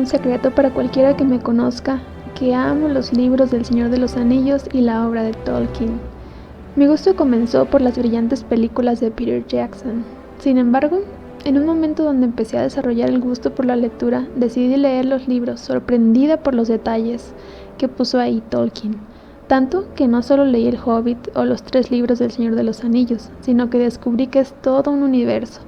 un secreto para cualquiera que me conozca, que amo los libros del Señor de los Anillos y la obra de Tolkien. Mi gusto comenzó por las brillantes películas de Peter Jackson. Sin embargo, en un momento donde empecé a desarrollar el gusto por la lectura, decidí leer los libros, sorprendida por los detalles que puso ahí Tolkien. Tanto que no solo leí El Hobbit o los 3 libros del Señor de los Anillos, sino que descubrí que es todo un universo.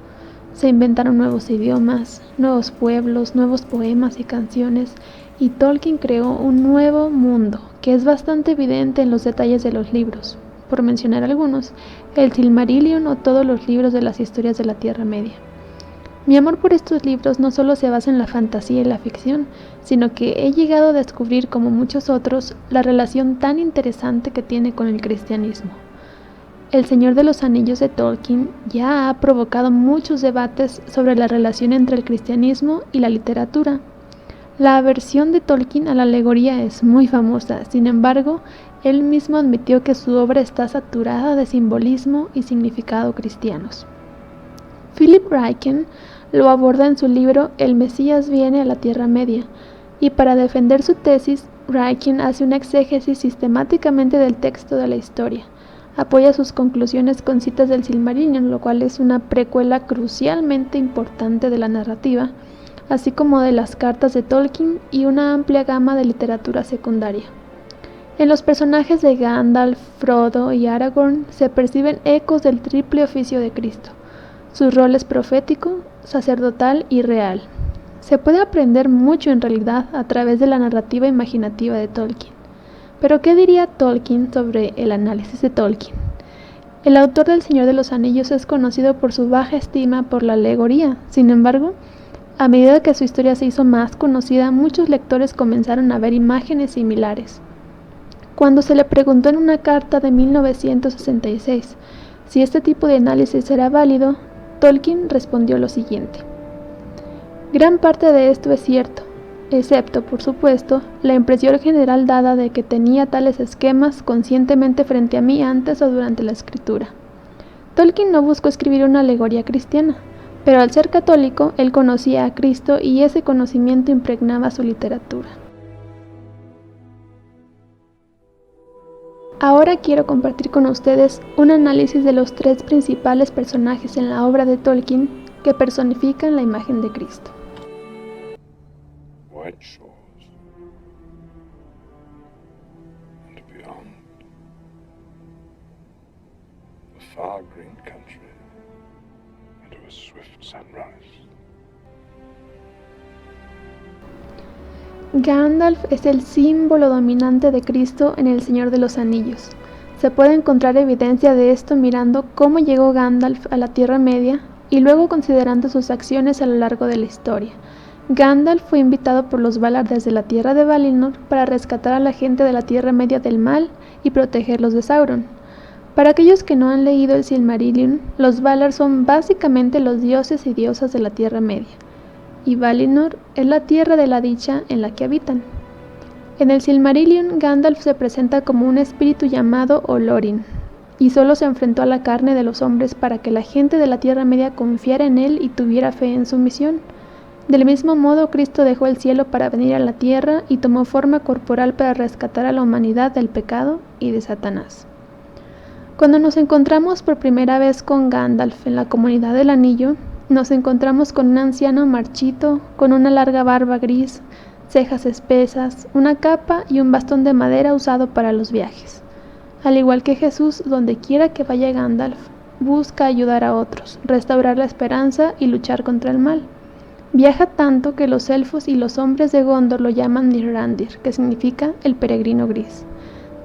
Se inventaron nuevos idiomas, nuevos pueblos, nuevos poemas y canciones, y Tolkien creó un nuevo mundo, que es bastante evidente en los detalles de los libros. Por mencionar algunos, el Silmarillion o todos los libros de las historias de la Tierra Media. Mi amor por estos libros no solo se basa en la fantasía y la ficción, sino que he llegado a descubrir, como muchos otros, la relación tan interesante que tiene con el cristianismo. El Señor de los Anillos de Tolkien ya ha provocado muchos debates sobre la relación entre el cristianismo y la literatura. La aversión de Tolkien a la alegoría es muy famosa, sin embargo, él mismo admitió que su obra está saturada de simbolismo y significado cristianos. Philip Ryken lo aborda en su libro El Mesías viene a la Tierra Media, y para defender su tesis, Ryken hace una exégesis sistemáticamente del texto de la historia. Apoya sus conclusiones con citas del Silmarillion, lo cual es una precuela crucialmente importante de la narrativa, así como de las cartas de Tolkien y una amplia gama de literatura secundaria. En los personajes de Gandalf, Frodo y Aragorn se perciben ecos del triple oficio de Cristo, sus roles profético, sacerdotal y real. Se puede aprender mucho en realidad a través de la narrativa imaginativa de Tolkien. Pero ¿qué diría Tolkien sobre el análisis de Tolkien? El autor del Señor de los Anillos es conocido por su baja estima por la alegoría. Sin embargo, a medida que su historia se hizo más conocida, muchos lectores comenzaron a ver imágenes similares. Cuando se le preguntó en una carta de 1966 si este tipo de análisis era válido, Tolkien respondió lo siguiente: gran parte de esto es cierto, excepto, por supuesto, la impresión general dada de que tenía tales esquemas conscientemente frente a mí antes o durante la escritura. Tolkien no buscó escribir una alegoría cristiana, pero al ser católico, él conocía a Cristo y ese conocimiento impregnaba su literatura. Ahora quiero compartir con ustedes un análisis de los 3 principales personajes en la obra de Tolkien que personifican la imagen de Cristo. White shores and beyond, the far green country and a swift sunrise. Gandalf es el símbolo dominante de Cristo en El Señor de los Anillos. Se puede encontrar evidencia de esto mirando cómo llegó Gandalf a la Tierra Media y luego considerando sus acciones a lo largo de la historia. Gandalf fue invitado por los Valar desde la tierra de Valinor para rescatar a la gente de la Tierra Media del mal y protegerlos de Sauron. Para aquellos que no han leído el Silmarillion, los Valar son básicamente los dioses y diosas de la Tierra Media, y Valinor es la tierra de la dicha en la que habitan. En el Silmarillion, Gandalf se presenta como un espíritu llamado Olorin, y solo se enfrentó a la carne de los hombres para que la gente de la Tierra Media confiara en él y tuviera fe en su misión. Del mismo modo, Cristo dejó el cielo para venir a la tierra y tomó forma corporal para rescatar a la humanidad del pecado y de Satanás. Cuando nos encontramos por primera vez con Gandalf en la Comunidad del Anillo, nos encontramos con un anciano marchito, con una larga barba gris, cejas espesas, una capa y un bastón de madera usado para los viajes. Al igual que Jesús, donde quiera que vaya Gandalf, busca ayudar a otros, restaurar la esperanza y luchar contra el mal. Viaja tanto que los elfos y los hombres de Gondor lo llaman Mithrandir, que significa el peregrino gris.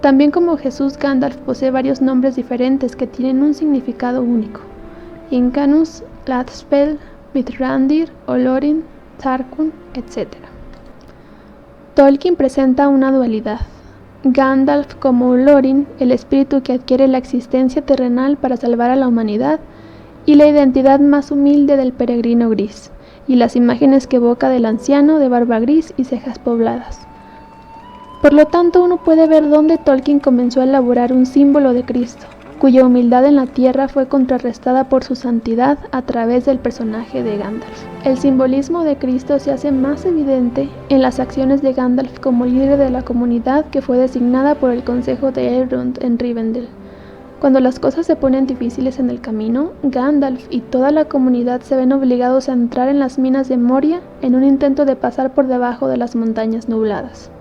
También como Jesús, Gandalf posee varios nombres diferentes que tienen un significado único: Incanus, Lathspel, Mithrandir, Olorin, Tarkun, etc. Tolkien presenta una dualidad: Gandalf como Olorin, el espíritu que adquiere la existencia terrenal para salvar a la humanidad, y la identidad más humilde del peregrino gris, y las imágenes que evoca del anciano de barba gris y cejas pobladas. Por lo tanto, uno puede ver dónde Tolkien comenzó a elaborar un símbolo de Cristo. cuya humildad en la tierra fue contrarrestada por su santidad a través del personaje de Gandalf. El simbolismo de Cristo se hace más evidente en las acciones de Gandalf como líder de la comunidad que fue designada por el Consejo de Elrond en Rivendell. Cuando las cosas se ponen difíciles en el camino, Gandalf y toda la comunidad se ven obligados a entrar en las minas de Moria en un intento de pasar por debajo de las montañas nubladas.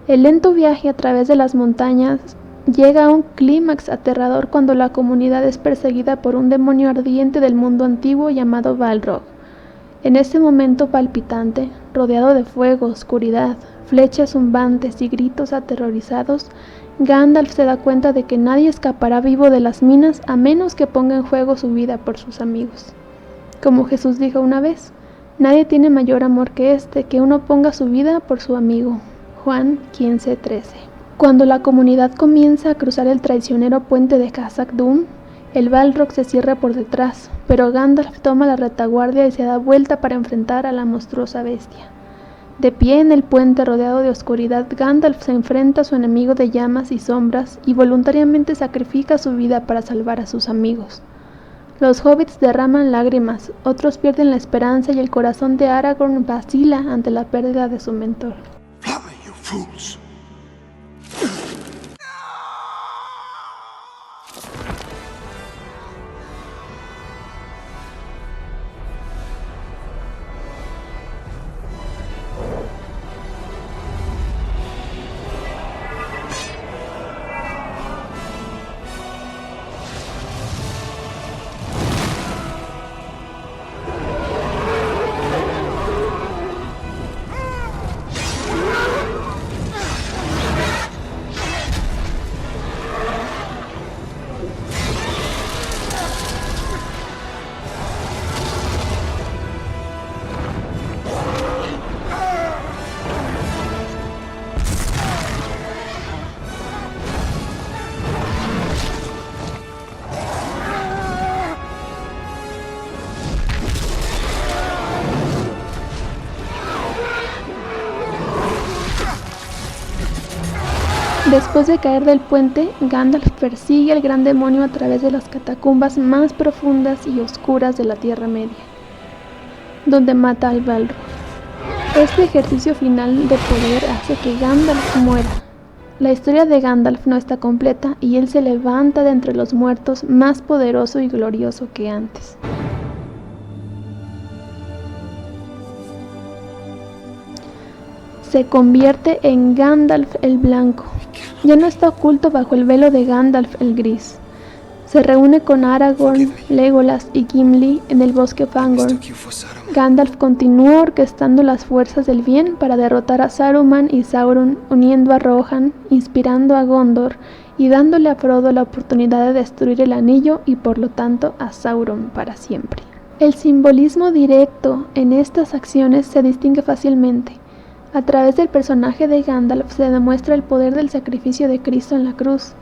El lento viaje a través de las montañas llega a un clímax aterrador cuando la comunidad es perseguida por un demonio ardiente del mundo antiguo llamado Balrog. En este momento palpitante, rodeado de fuego, oscuridad, flechas zumbantes y gritos aterrorizados, Gandalf se da cuenta de que nadie escapará vivo de las minas a menos que ponga en juego su vida por sus amigos. Como Jesús dijo una vez, nadie tiene mayor amor que este, que uno ponga su vida por su amigo. Juan 15:13. Cuando la comunidad comienza a cruzar el traicionero puente de Khazad-dûm, el Balrog se cierra por detrás, pero Gandalf toma la retaguardia y se da vuelta para enfrentar a la monstruosa bestia. De pie en el puente rodeado de oscuridad, Gandalf se enfrenta a su enemigo de llamas y sombras y voluntariamente sacrifica su vida para salvar a sus amigos. Los hobbits derraman lágrimas, otros pierden la esperanza y el corazón de Aragorn vacila ante la pérdida de su mentor. Fly, you fools! Después de caer del puente, Gandalf persigue al gran demonio a través de las catacumbas más profundas y oscuras de la Tierra Media, donde mata al Balrog. Este ejercicio final de poder hace que Gandalf muera. La historia de Gandalf no está completa y él se levanta de entre los muertos más poderoso y glorioso que antes. Se convierte en Gandalf el Blanco. Ya no está oculto bajo el velo de Gandalf el Gris. Se reúne con Aragorn, Legolas y Gimli en el bosque Fangorn. Gandalf continúa orquestando las fuerzas del bien para derrotar a Saruman y Sauron, uniendo a Rohan, inspirando a Gondor y dándole a Frodo la oportunidad de destruir el anillo y por lo tanto a Sauron para siempre. El simbolismo directo en estas acciones se distingue fácilmente. A través del personaje de Gandalf se demuestra el poder del sacrificio de Cristo en la cruz,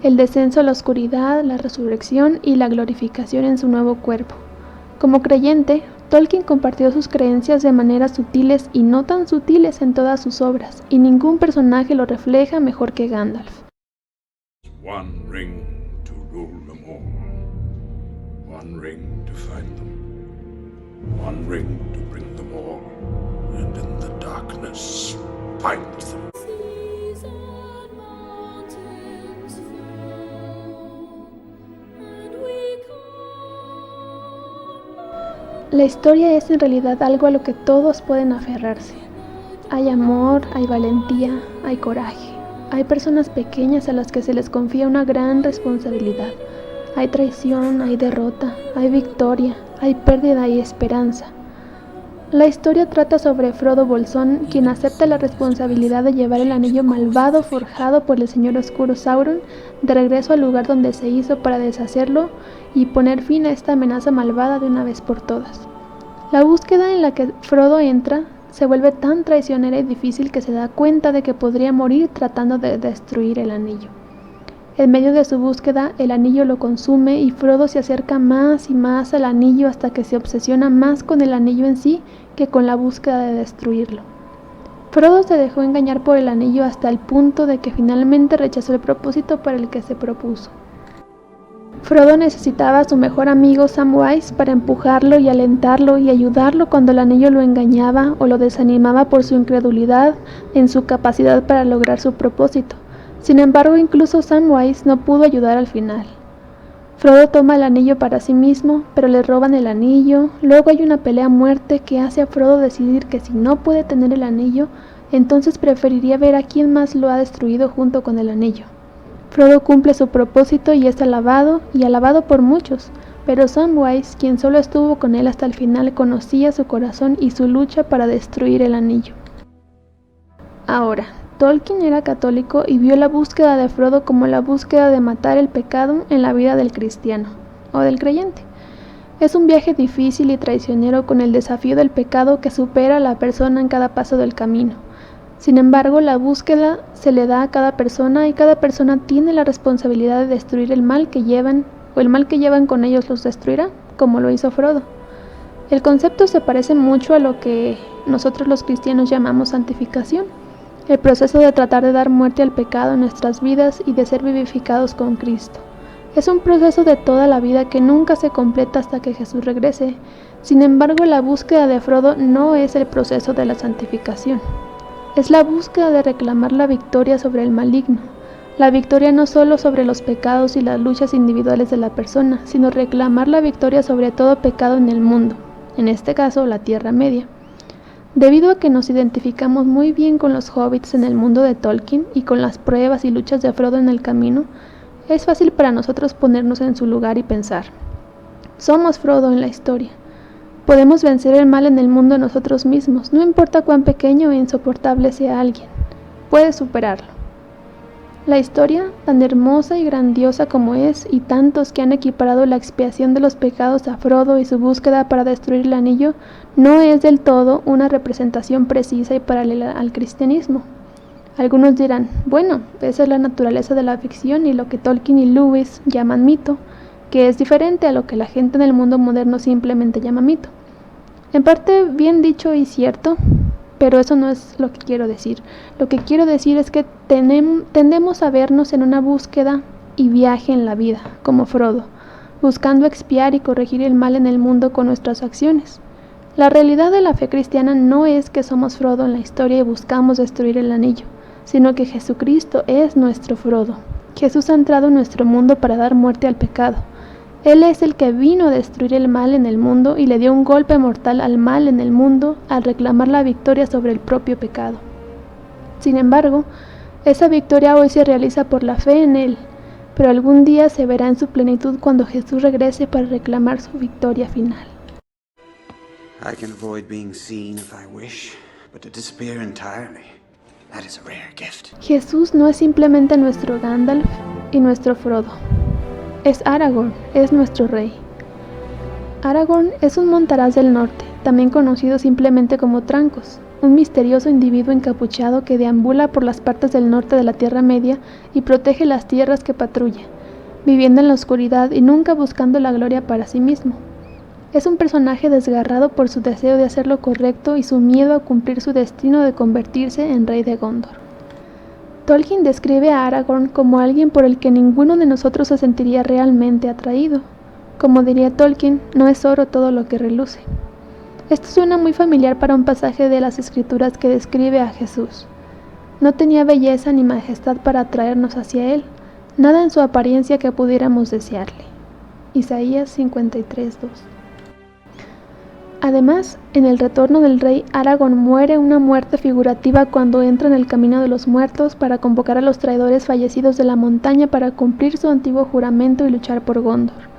el descenso a la oscuridad, la resurrección y la glorificación en su nuevo cuerpo. Como creyente, Tolkien compartió sus creencias de maneras sutiles y no tan sutiles en todas sus obras, y ningún personaje lo refleja mejor que Gandalf. One ring to rule them all. One ring to find them. One ring to bring them all. And in the darkness find them. La historia es en realidad algo a lo que todos pueden aferrarse. Hay amor, hay valentía, hay coraje. Hay personas pequeñas a las que se les confía una gran responsabilidad. Hay traición, hay derrota, hay victoria, hay pérdida y esperanza. La historia trata sobre Frodo Bolsón, quien acepta la responsabilidad de llevar el anillo malvado forjado por el Señor Oscuro Sauron de regreso al lugar donde se hizo para deshacerlo y poner fin a esta amenaza malvada de una vez por todas. La búsqueda en la que Frodo entra se vuelve tan traicionera y difícil que se da cuenta de que podría morir tratando de destruir el anillo. En medio de su búsqueda, el anillo lo consume y Frodo se acerca más y más al anillo hasta que se obsesiona más con el anillo en sí que con la búsqueda de destruirlo. Frodo se dejó engañar por el anillo hasta el punto de que finalmente rechazó el propósito para el que se propuso. Frodo necesitaba a su mejor amigo Samwise para empujarlo y alentarlo y ayudarlo cuando el anillo lo engañaba o lo desanimaba por su incredulidad en su capacidad para lograr su propósito. Sin embargo, incluso Samwise no pudo ayudar al final. Frodo toma el anillo para sí mismo, pero le roban el anillo. Luego hay una pelea a muerte que hace a Frodo decidir que si no puede tener el anillo, entonces preferiría ver a quién más lo ha destruido junto con el anillo. Frodo cumple su propósito y es alabado por muchos, pero Samwise, quien solo estuvo con él hasta el final, conocía su corazón y su lucha para destruir el anillo. Ahora, Tolkien era católico y vio la búsqueda de Frodo como la búsqueda de matar el pecado en la vida del cristiano, o del creyente. Es un viaje difícil y traicionero con el desafío del pecado que supera a la persona en cada paso del camino. Sin embargo, la búsqueda se le da a cada persona y cada persona tiene la responsabilidad de destruir el mal que llevan, o el mal que llevan con ellos los destruirá, como lo hizo Frodo. El concepto se parece mucho a lo que nosotros los cristianos llamamos santificación, el proceso de tratar de dar muerte al pecado en nuestras vidas y de ser vivificados con Cristo. Es un proceso de toda la vida que nunca se completa hasta que Jesús regrese. Sin embargo, la búsqueda de Frodo no es el proceso de la santificación. Es la búsqueda de reclamar la victoria sobre el maligno. La victoria no solo sobre los pecados y las luchas individuales de la persona, sino reclamar la victoria sobre todo pecado en el mundo, en este caso la Tierra Media. Debido a que nos identificamos muy bien con los hobbits en el mundo de Tolkien y con las pruebas y luchas de Frodo en el camino, es fácil para nosotros ponernos en su lugar y pensar: somos Frodo en la historia. Podemos vencer el mal en el mundo nosotros mismos, no importa cuán pequeño e insoportable sea alguien. Puedes superarlo. La historia, tan hermosa y grandiosa como es, y tantos que han equiparado la expiación de los pecados a Frodo y su búsqueda para destruir el anillo, no es del todo una representación precisa y paralela al cristianismo. Algunos dirán: bueno, esa es la naturaleza de la ficción y lo que Tolkien y Lewis llaman mito, que es diferente a lo que la gente en el mundo moderno simplemente llama mito. En parte bien dicho y cierto, pero eso no es lo que quiero decir. Lo que quiero decir es que tendemos a vernos en una búsqueda y viaje en la vida, como Frodo, buscando expiar y corregir el mal en el mundo con nuestras acciones. La realidad de la fe cristiana no es que somos Frodo en la historia y buscamos destruir el anillo, sino que Jesucristo es nuestro Frodo. Jesús ha entrado en nuestro mundo para dar muerte al pecado. Él es el que vino a destruir el mal en el mundo y le dio un golpe mortal al mal en el mundo al reclamar la victoria sobre el propio pecado. Sin embargo, esa victoria hoy se realiza por la fe en Él, pero algún día se verá en su plenitud cuando Jesús regrese para reclamar su victoria final. I can avoid being seen if I wish, but to disappear entirely, that is a rare gift. Jesús no es simplemente nuestro Gandalf y nuestro Frodo. Es Aragorn, es nuestro rey. Aragorn es un montaraz del norte, también conocido simplemente como Trancos, un misterioso individuo encapuchado que deambula por las partes del norte de la Tierra Media y protege las tierras que patrulla, viviendo en la oscuridad y nunca buscando la gloria para sí mismo. Es un personaje desgarrado por su deseo de hacer lo correcto y su miedo a cumplir su destino de convertirse en rey de Gondor. Tolkien describe a Aragorn como alguien por el que ninguno de nosotros se sentiría realmente atraído. Como diría Tolkien, no es oro todo lo que reluce. Esto suena muy familiar para un pasaje de las Escrituras que describe a Jesús. No tenía belleza ni majestad para atraernos hacia él, nada en su apariencia que pudiéramos desearle. Isaías 53:2. Además, en el retorno del rey, Aragorn muere una muerte figurativa cuando entra en el camino de los muertos para convocar a los traidores fallecidos de la montaña para cumplir su antiguo juramento y luchar por Gondor.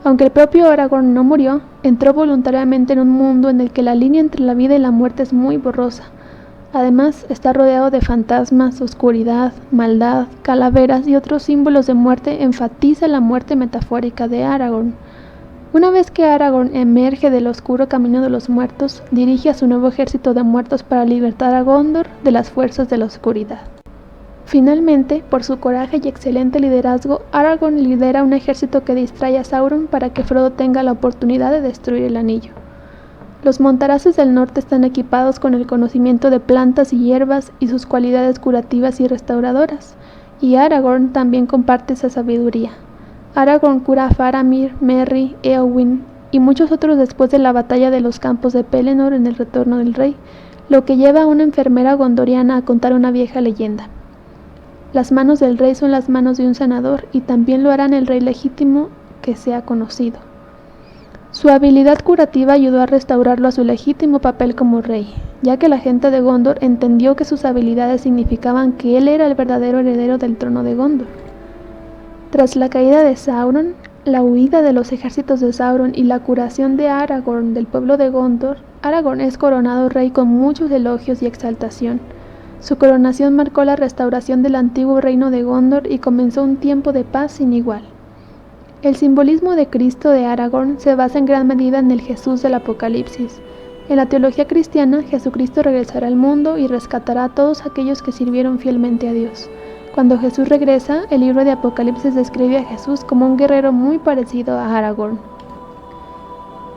Aunque el propio Aragorn no murió, entró voluntariamente en un mundo en el que la línea entre la vida y la muerte es muy borrosa. Además, está rodeado de fantasmas, oscuridad, maldad, calaveras y otros símbolos de muerte. Enfatiza la muerte metafórica de Aragorn. Una vez que Aragorn emerge del oscuro camino de los muertos, dirige a su nuevo ejército de muertos para libertar a Gondor de las fuerzas de la oscuridad. Finalmente, por su coraje y excelente liderazgo, Aragorn lidera un ejército que distrae a Sauron para que Frodo tenga la oportunidad de destruir el anillo. Los montaraces del norte están equipados con el conocimiento de plantas y hierbas y sus cualidades curativas y restauradoras, y Aragorn también comparte esa sabiduría. Aragorn cura a Faramir, Merry, Éowyn y muchos otros después de la batalla de los campos de Pelennor en el retorno del rey, lo que lleva a una enfermera gondoriana a contar una vieja leyenda. Las manos del rey son las manos de un sanador y también lo harán el rey legítimo que sea conocido. Su habilidad curativa ayudó a restaurarlo a su legítimo papel como rey, ya que la gente de Gondor entendió que sus habilidades significaban que él era el verdadero heredero del trono de Gondor. Tras la caída de Sauron, la huida de los ejércitos de Sauron y la curación de Aragorn del pueblo de Gondor, Aragorn es coronado rey con muchos elogios y exaltación. Su coronación marcó la restauración del antiguo reino de Gondor y comenzó un tiempo de paz sin igual. El simbolismo de Cristo de Aragorn se basa en gran medida en el Jesús del Apocalipsis. En la teología cristiana, Jesucristo regresará al mundo y rescatará a todos aquellos que sirvieron fielmente a Dios. Cuando Jesús regresa, el libro de Apocalipsis describe a Jesús como un guerrero muy parecido a Aragorn.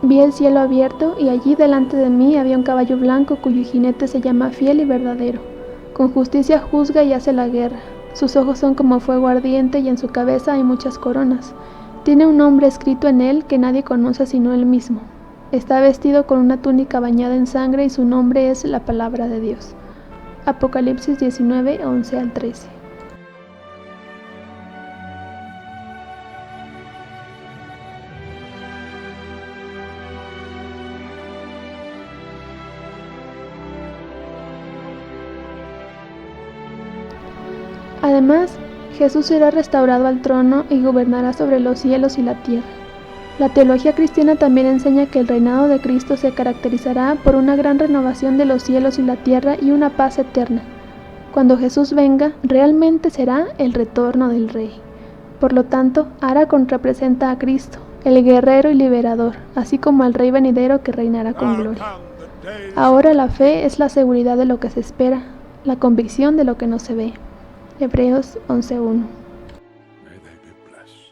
Vi el cielo abierto y allí delante de mí había un caballo blanco cuyo jinete se llama Fiel y Verdadero. Con justicia juzga y hace la guerra. Sus ojos son como fuego ardiente y en su cabeza hay muchas coronas. Tiene un nombre escrito en él que nadie conoce sino él mismo. Está vestido con una túnica bañada en sangre y su nombre es la Palabra de Dios. Apocalipsis 19, 11 al 13. Además, Jesús será restaurado al trono y gobernará sobre los cielos y la tierra. La teología cristiana también enseña que el reinado de Cristo se caracterizará por una gran renovación de los cielos y la tierra y una paz eterna. Cuando Jesús venga, realmente será el retorno del Rey. Por lo tanto, Aragorn representa a Cristo, el guerrero y liberador, así como al Rey venidero que reinará con gloria. Ahora la fe es la seguridad de lo que se espera, la convicción de lo que no se ve. Hebreos 11:1. May they be blessed.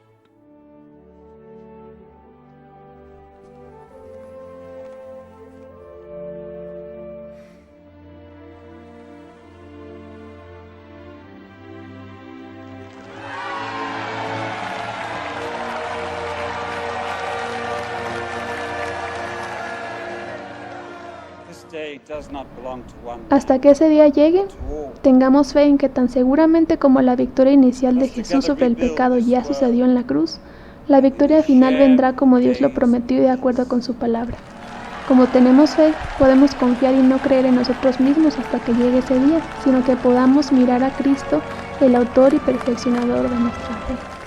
Hasta que ese día llegue, tengamos fe en que tan seguramente como la victoria inicial de Jesús sobre el pecado ya sucedió en la cruz, la victoria final vendrá como Dios lo prometió y de acuerdo con su palabra. Como tenemos fe, podemos confiar y no creer en nosotros mismos hasta que llegue ese día, sino que podamos mirar a Cristo, el autor y perfeccionador de nuestra fe.